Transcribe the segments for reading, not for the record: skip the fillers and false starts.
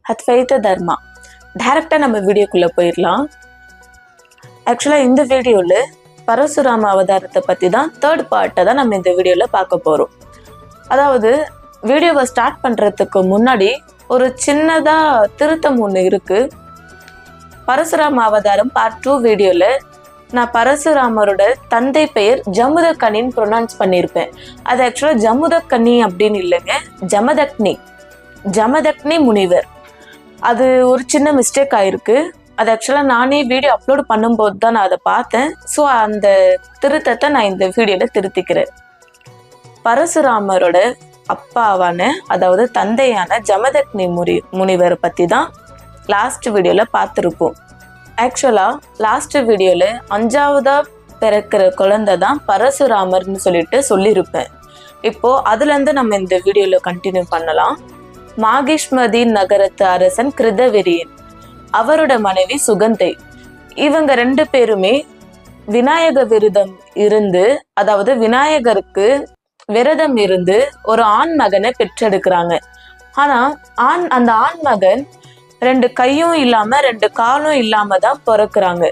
அத்வைத தர்மா. டைரக்டாக நம்ம வீடியோக்குள்ளே போயிடலாம். ஆக்சுவலாக இந்த வீடியோவில் பரசுராம அவதாரத்தை பற்றி தான் தேர்ட் பார்ட்டை தான் நம்ம இந்த வீடியோவில் பார்க்க போகிறோம். அதாவது வீடியோவை ஸ்டார்ட் பண்ணுறதுக்கு முன்னாடி ஒரு சின்னதாக திருத்தம் ஒன்று இருக்குது. பரசுராம அவதாரம் பார்ட் 2 வீடியோவில் நான் பரசுராமரோட தந்தை பெயர் ஜமுதக்கனின்னு ப்ரொனவுன்ஸ் பண்ணியிருப்பேன். அது ஆக்சுவலாக ஜமுதக்கனி அப்படின்னு இல்லைங்க, ஜமதக்னி முனிவர். அது ஒரு சின்ன மிஸ்டேக் ஆயிருக்கு. அது ஆக்சுவலாக நானே வீடியோ அப்லோட் பண்ணும்போது தான் நான் அதை பார்த்தேன். ஸோ அந்த திருத்தத்தை நான் இந்த வீடியோவில் திருத்திக்கிறேன். பரசுராமரோட அப்பாவான, அதாவது தந்தையான ஜமதக்னி முனிவரை பற்றி தான் லாஸ்ட் வீடியோவில் பார்த்துருப்போம். ஆக்சுவலாக லாஸ்ட் வீடியோவில் 5ஆவதா பிறக்கிற குழந்தை தான் பரசுராமர்னு சொல்லியிருப்பேன். இப்போது அதுலேருந்து நம்ம இந்த வீடியோவில் கண்டினியூ பண்ணலாம். மாகிஷ்மதி நகரத்து அரசன் கிருதவீரியன், அவரோட மனைவி சுகந்தை, இவங்க 2 பேருமே விநாயக விரதம் இருந்து, அதாவது விநாயகருக்கு விரதம் இருந்து ஒரு ஆண் மகனை பெற்றெடுக்கிறாங்க. ஆனால் அந்த ஆண் மகன் 2 கையும் இல்லாம 2 காலும் இல்லாம தான் பிறக்கிறாங்க.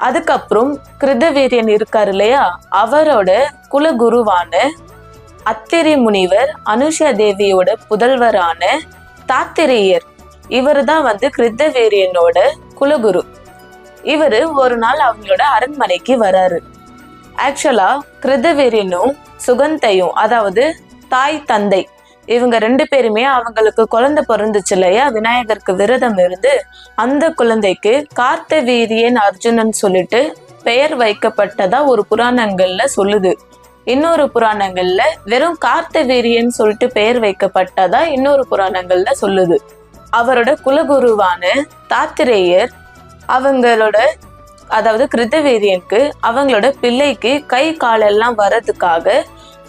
அதுக்கப்புறம் கிருதவீரியன் இருக்காரு இல்லையா, அவரோட குலகுருவான அத்திரி முனிவர் அனுஷா தேவியோட புதல்வரான தாத்திரேயர், இவர் தான் கிருதவீரியனோட குலகுரு. இவர் ஒரு நாள் அவங்களோட அரண்மனைக்கு வராரு. ஆக்சுவலா கிருதவீரியனும் சுகந்தையும், அதாவது தாய் தந்தை, இவங்க 2 பேருமே அவங்களுக்கு குழந்தை பிறந்துச்சு இல்லையா, விநாயகருக்கு விரதம் இருந்து, அந்த குழந்தைக்கு கார்த்தவீரியன் அர்ஜுனன் சொல்லிட்டு பெயர் வைக்கப்பட்டதா ஒரு புராணங்கள்ல சொல்லுது. இன்னொரு புராணங்கள்ல வெறும் கார்த்தவீரியன் சொல்லிட்டு பெயர் வைக்கப்பட்டதா இன்னொரு புராணங்கள்ல சொல்லுது. அவரோட குலகுருவான தாத்திரேயர் அவங்களோட, அதாவது கிருதவீரியனுக்கு அவங்களோட பிள்ளைக்கு கை காலெல்லாம் வரதுக்காக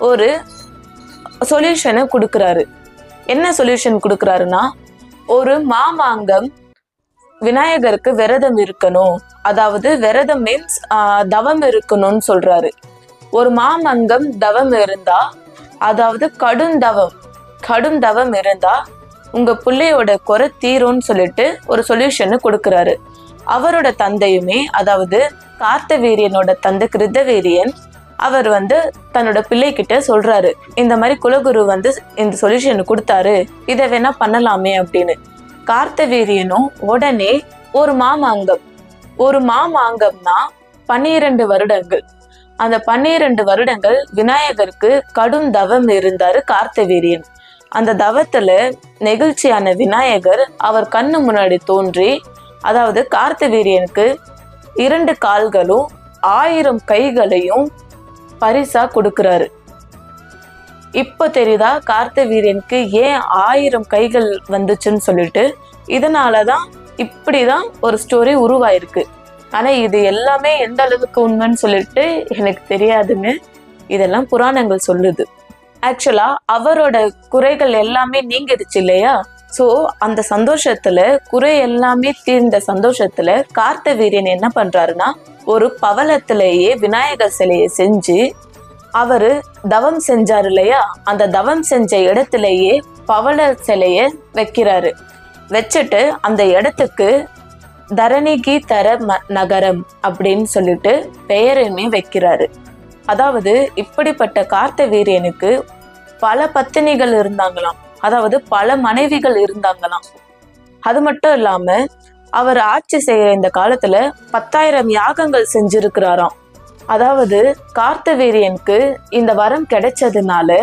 ஒரு சொல்யூஷனை கொடுக்குறாரு. என்ன சொல்யூஷன் கொடுக்குறாருன்னா, ஒரு மாமாங்கம் விநாயகருக்கு விரதம் இருக்கணும், அதாவது விரதம் மீன்ஸ் தவம் இருக்கணும்னு சொல்றாரு. ஒரு மாமங்கம் தவம் இருந்தா, அதாவது கடும் தவம் இருந்தா உங்க பிள்ளையோட குறை தீரும்னு சொல்லிட்டு ஒரு சொல்யூஷன் கொடுக்குறாரு. அவரோட தந்தையுமே, அதாவது கார்த்தவீரியனோட தந்தை கிருதவீரியன், அவர் தன்னோட பிள்ளைகிட்ட சொல்றாரு, இந்த மாதிரி குலகுரு இந்த சொல்யூஷன் கொடுத்தாரு, இதை வேணா பண்ணலாமே அப்படின்னு. கார்த்தவீரியனும் உடனே ஒரு மாமாங்கம்னா 12 வருடங்கள், அந்த 12 வருடங்கள் விநாயகருக்கு கடும் தவம் இருந்தாரு கார்த்தவீரியன். அந்த தவத்துல நெகிழ்ச்சியான விநாயகர் அவர் கண்ணு முன்னாடி தோன்றி, அதாவது கார்த்தவீரியனுக்கு 2 கால்களும் 1000 கைகளையும் பரிசா கொடுக்கிறாரு. இப்ப தெரியுதா கார்த்தவீரியனுக்கு ஏன் 1000 கைகள் வந்துச்சுன்னு சொல்லிட்டு. இதனாலதான் இப்படிதான் ஒரு ஸ்டோரி உருவாயிருக்கு. ஆனா இது எல்லாமே எந்த அளவுக்கு உண்மைன்னு சொல்லிட்டு எனக்கு தெரியாதுங்க, இதெல்லாம் புராணங்கள் சொல்லுது. ஆக்சுவலா அவரோட குறைகள் எல்லாமே நீங்கிடுச்சு இல்லையா, ஸோ அந்த சந்தோஷத்துல, குறை எல்லாமே தீர்ந்த சந்தோஷத்துல கார்த்தவீரியன் என்ன பண்றாருன்னா, ஒரு பவளத்திலேயே விநாயகர் சிலையை செஞ்சு, அவரு தவம் செஞ்சாரு இல்லையா, அந்த தவம் செஞ்ச இடத்திலேயே பவள சிலைய வைக்கிறாரு. வச்சுட்டு அந்த இடத்துக்கு தரணிகி தர நகரம் அப்படின்னு சொல்லிட்டு பெயருமே வைக்கிறாரு. அதாவது இப்படிப்பட்ட கார்த்தவீரியனுக்கு பல பத்தினிகள் இருந்தாங்களாம், அதாவது பல மனைவிகள் இருந்தாங்களாம். அது மட்டும் இல்லாம அவர் ஆட்சி செய்யற இந்த காலத்துல 10,000 யாகங்கள் செஞ்சிருக்கிறாராம். அதாவது கார்த்தவீரியனுக்கு இந்த வரம் கிடைச்சதுனால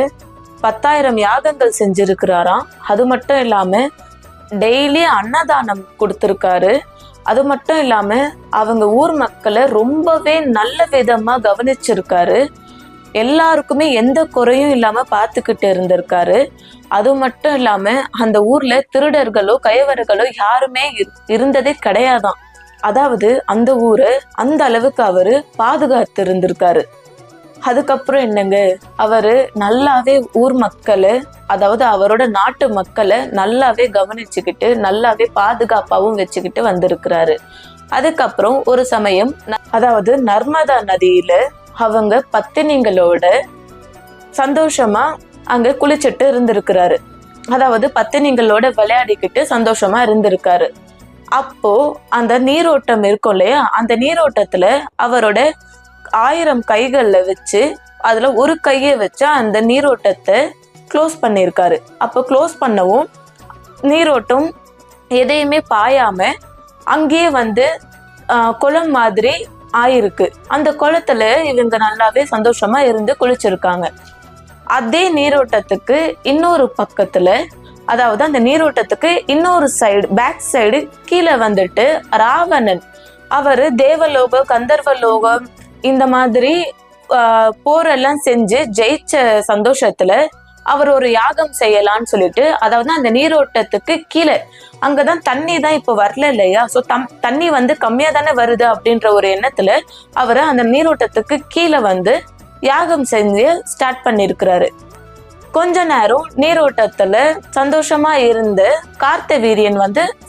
10,000 யாகங்கள் செஞ்சிருக்கிறாராம். அது மட்டும் இல்லாம டெய்லி அன்னதானம் கொடுத்திருக்காரு. அது மட்டும் இல்லாம அவங்க ஊர் மக்களை ரொம்பவே நல்ல விதமா கவனிச்சிருக்காரு. எல்லாருக்குமே எந்த குறையும் இல்லாம பார்த்துக்கிட்டு இருந்திருக்காரு. அது மட்டும் இல்லாம அந்த ஊர்ல திருடர்களோ கயவர்களோ யாருமே இருந்ததே கிடையாதான். அதாவது அந்த ஊரை அந்த அளவுக்கு அவரு பாதுகாத்து இருந்திருக்காரு. அதுக்கப்புறம் என்னங்க, அவரு நல்லாவே ஊர் மக்களை, அதாவது அவரோட நாட்டு மக்களை நல்லாவே கவனிச்சுக்கிட்டு நல்லாவே பாதுகாப்பாவும் வச்சுக்கிட்டு வந்திருக்கிறாரு. அதுக்கப்புறம் ஒரு சமயம், அதாவது நர்மதா நதியில அவங்க பத்தினிங்களோட சந்தோஷமா அங்க குளிச்சுட்டு இருந்திருக்கிறாரு. அதாவது பத்தினிகளோட விளையாடிக்கிட்டு சந்தோஷமா இருந்திருக்காரு. அப்போ அந்த நீரோட்டம் இருக்கும் இல்லையா, அந்த நீரோட்டத்துல அவரோட 1000 கைகள்ல வச்சு அதுல ஒரு கையை வச்சு அந்த நீரோட்டத்தை க்ளோஸ் பண்ணியிருக்காரு. அப்போ க்ளோஸ் பண்ணவும் நீரோட்டம் எதையுமே பாயாம அங்கேயே குளம் மாதிரி ஆயிருக்கு. அந்த குளத்துல இவங்க நல்லாவே சந்தோஷமா இருந்து குளிச்சிருக்காங்க. அதே நீரோட்டத்துக்கு இன்னொரு பக்கத்துல, அதாவது அந்த நீரோட்டத்துக்கு இன்னொரு சைடு, பேக் சைடு கீழே ராவணன் அவரு தேவலோகம் கந்தர்வலோகம் இந்த மாதிரி போரெல்லாம் செஞ்சு ஜெயிச்ச சந்தோஷத்துல அவர் ஒரு யாகம் செய்யலான்னு சொல்லிட்டு, அதாவது அந்த நீரோட்டத்துக்கு கீழே அங்கதான் தண்ணி தான் இப்ப வரல இல்லையா, ஸோ தண்ணி கம்மியா தானே வருது அப்படின்ற ஒரு எண்ணத்துல அவரு அந்த நீரோட்டத்துக்கு கீழே யாகம் செஞ்சு ஸ்டார்ட் பண்ணிருக்கிறாரு. கொஞ்ச நேரம் நீரோட்டத்துல சந்தோஷமா இருந்த கார்த்தவீரியன்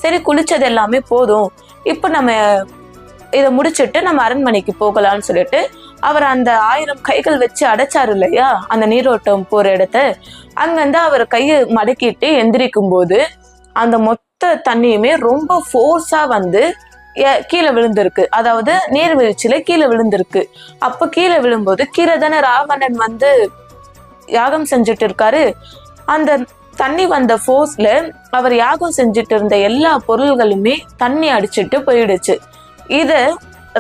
சரி குளிச்சது எல்லாமே போதும், இப்ப நம்ம இதை முடிச்சுட்டு நம்ம அரண்மனைக்கு போகலாம்னு சொல்லிட்டு அவர் அந்த 1000 கைகள் வச்சு அடைச்சாரு இல்லையா அந்த நீரோட்டம் போற இடத்த, அங்கிருந்து அவர் கையை மடக்கிட்டு எந்திரிக்கும் போது அந்த மொத்த தண்ணியுமே ரொம்ப ஃபோர்ஸா கீழே விழுந்திருக்கு. அதாவது நீர்வீழ்ச்சியில கீழே விழுந்திருக்கு. அப்ப கீழே விழும்போது கீழே தானே ராவணன் யாகம் செஞ்சுட்டு இருக்காரு. அந்த தண்ணி ஃபோர்ஸ்ல அவர் யாகம் செஞ்சுட்டு இருந்த எல்லா பொருள்களுமே தண்ணி அடிச்சுட்டு போயிடுச்சு. இத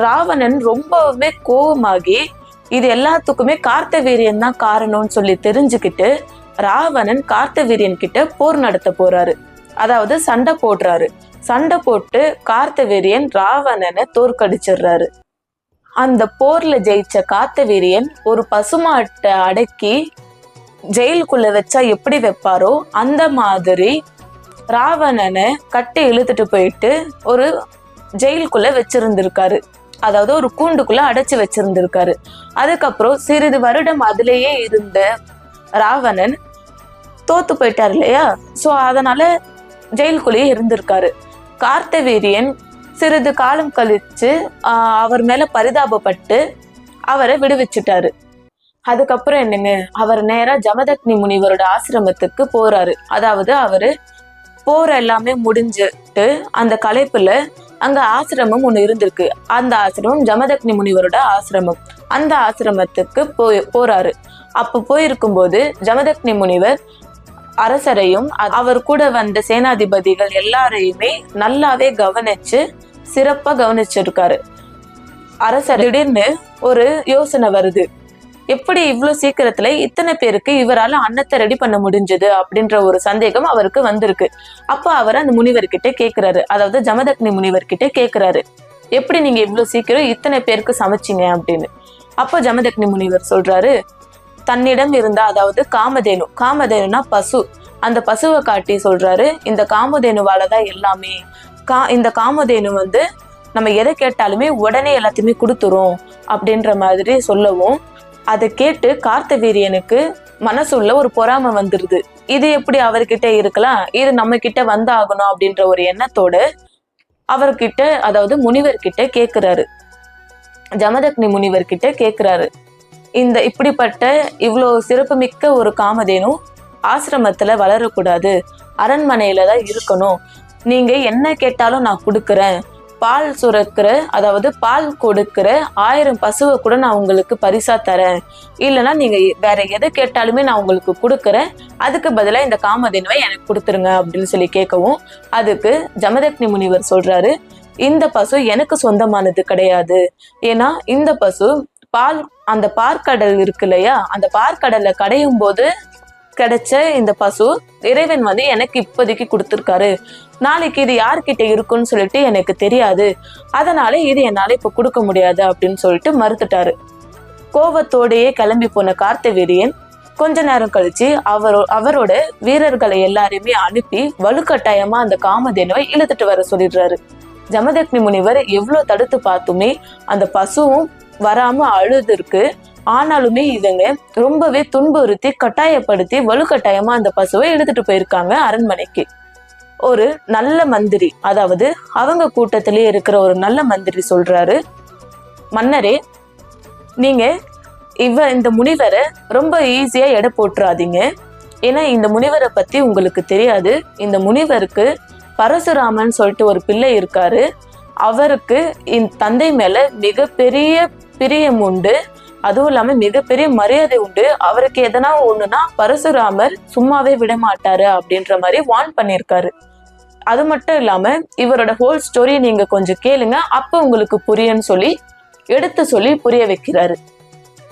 ராவணன் ரொம்பவே கோபமாகி இது எல்லாத்துக்குமே கார்த்தவீரியன் தான் காரணம்னு சொல்லி தெரிஞ்சுக்கிட்டு ராவணன் கார்த்தவீரியன் கிட்ட போர் நடத்த போறாரு. அதாவது சண்டை போடுறாரு. சண்டை போட்டு கார்த்தவீரியன் ராவணனை தோற்கடிச்சிடுறாரு. அந்த போர்ல ஜெயிச்ச கார்த்தவீரியன் ஒரு பசுமாட்டை அடக்கி ஜெயிலுக்குள்ள வச்சா எப்படி வைப்பாரோ அந்த மாதிரி ராவணனை கட்டி இழுத்துட்டு போயிட்டு ஒரு ஜெயிலுக்குள்ள வச்சிருந்திருக்காரு. அதாவது ஒரு கூண்டுக்குள்ள அடைச்சு வச்சிருந்திருக்காரு. அதுக்கப்புறம் சிறிது வருடம் அதிலேயே இருந்த ராவணன் தோத்து போயிட்டார் இல்லையா, சோ அதனால ஜெயிலுக்குள்ளேயே இருந்திருக்காரு. கார்த்தவீரியன் சிறிது காலம் கழிச்சு அவர் மேல பரிதாபப்பட்டு அவரை விடுவிச்சுட்டாரு. அதுக்கப்புறம் என்னங்க, அவர் நேரா ஜமதக்னி முனிவரோட ஆசிரமத்துக்கு போறாரு. அதாவது அவரு போர் எல்லாமே முடிஞ்சிட்டு அந்த களைப்புல அங்க ஆசிரமம் ஒண்ணு இருந்திருக்கு. அந்த ஆசிரமம் ஜமதக்னி முனிவரோட ஆசிரமம். அந்த ஆசிரமத்துக்கு போறாரு. அப்ப போயிருக்கும் போது ஜமதக்னி முனிவர் அரசரையும் அவர் கூட வந்த சேனாதிபதிகள் எல்லாரையுமே நல்லாவே கவனிச்சு சிறப்பா கவனிச்சிருக்காரு. அரசர் திடீர்னு ஒரு யோசனை வருது, எப்படி இவ்வளவு சீக்கிரத்துல இத்தனை பேருக்கு இவரால் அன்னத்தை ரெடி பண்ண முடிஞ்சது அப்படின்ற ஒரு சந்தேகம் அவருக்கு வந்திருக்கு. அப்ப அவர் அந்த முனிவர்கிட்ட கேட்கிறாரு, அதாவது ஜமதக்னி முனிவர்கிட்ட கேட்கிறாரு, எப்படி நீங்க இவ்வளவு சீக்கிரம் இத்தனை பேருக்கு சமைச்சிங்க அப்படின்னு. அப்போ ஜமதக்னி முனிவர் சொல்றாரு, தன்னிடம் இருந்தா, அதாவது காமதேனுனா பசு, அந்த பசுவை காட்டி சொல்றாரு, இந்த காமதேனுவாலதான் எல்லாமே. இந்த காமதேனு நம்ம எதை கேட்டாலுமே உடனே எல்லாத்தையுமே கொடுத்துரும் அப்படின்ற மாதிரி சொல்லவும், அதை கேட்டு கார்த்தவீரியனுக்கு மனசுள்ள ஒரு பொறாமை வந்துருது. இது எப்படி அவர்கிட்ட இருக்கலாம், இது நம்ம கிட்ட வந்தாகணும் அப்படின்ற ஒரு எண்ணத்தோட அவர்கிட்ட, அதாவது முனிவர்கிட்ட கேட்கிறாரு. ஜமதக்னி முனிவர்கிட்ட கேட்கிறாரு, இந்த இப்படிப்பட்ட இவ்வளோ சிறப்புமிக்க ஒரு காமதேனு ஆசிரமத்துல வளரக்கூடாது, அரண்மனையில தான் இருக்கணும். நீங்க என்ன கேட்டாலும் நான் கொடுக்குறேன். பால் சுரக்கிற, அதாவது பால் கொடுக்கிற 1000 பசுவை கூட நான் உங்களுக்கு பரிசா தரேன். இல்லைன்னா நீங்க வேற எதை கேட்டாலுமே நான் உங்களுக்கு கொடுக்குறேன். அதுக்கு பதிலா இந்த காமதேனுவை எனக்கு கொடுத்துருங்க அப்படின்னு சொல்லி கேட்கவும், அதுக்கு ஜமதக்னி முனிவர் சொல்றாரு, இந்த பசு எனக்கு சொந்தமானது கிடையாது. ஏன்னா இந்த பசு அந்த பார்க்கடல் இருக்கு இல்லையா, அந்த பார்க்கடல்ல கடையும் போது கிடைச்ச இந்த பசு இறைவன் எனக்கு இப்போதைக்கு கொடுத்துருக்காரு. நாளைக்கு இது யார்கிட்ட இருக்குன்னு சொல்லிட்டு எனக்கு தெரியாது. அதனால இது என்னால இப்ப கொடுக்க முடியாது அப்படின்னு சொல்லிட்டு மறுத்துட்டாரு. கோபத்தோடையே கிளம்பி போன கார்த்தவீரியன் கொஞ்ச நேரம் கழிச்சு அவரோட வீரர்களை எல்லாரையுமே அனுப்பி வலுக்கட்டாயமா அந்த காமதேனுவை இழுத்துட்டு வர சொல்லிடுறாரு. ஜமதக்னி முனிவர் எவ்வளவு தடுத்து பார்த்துமே அந்த பசுவும் வராம அழுது இருக்கு. ஆனாலுமே இவங்க ரொம்பவே துன்புறுத்தி கட்டாயப்படுத்தி வலுக்கட்டாயமா அந்த பசுவை எடுத்துட்டு போயிருக்காங்க அரண்மனைக்கு. ஒரு நல்ல மந்திரி, அதாவது அவங்க கூட்டத்திலேயே இருக்கிற ஒரு நல்ல மந்திரி சொல்றாரு, மன்னரே, நீங்க இந்த முனிவரை ரொம்ப ஈஸியா எடை போட்டுறாதீங்க. ஏன்னா இந்த முனிவரை பத்தி உங்களுக்கு தெரியாது. இந்த முனிவருக்கு பரசுராமன் சொல்லிட்டு ஒரு பிள்ளை இருக்காரு. அவருக்கு இந்த தந்தை மேல மிகப்பெரிய பிரியம் உண்டு. அதுவும் இல்லாம மிகப்பெரிய மரியாதை உண்டு. அவருக்கு எதனா ஒண்ணுன்னா பரசுராமர் சும்மாவே விட மாட்டாரு அப்படின்ற மாதிரி வார்ன் பண்ணியிருக்காரு. அது மட்டும் இல்லாம இவரோட ஹோல் ஸ்டோரி நீங்க கொஞ்சம் கேளுங்க, அப்ப உங்களுக்கு புரியும்னு சொல்லி எடுத்து சொல்லி புரிய வைக்கிறாரு.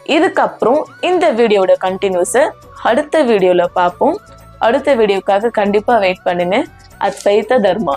இதுக்கப்புறம் இந்த வீடியோட கண்டினியூஸை அடுத்த வீடியோல பார்ப்போம். அடுத்த வீடியோக்காக கண்டிப்பா வெயிட் பண்ணுங்க. அத்வைத தர்மா.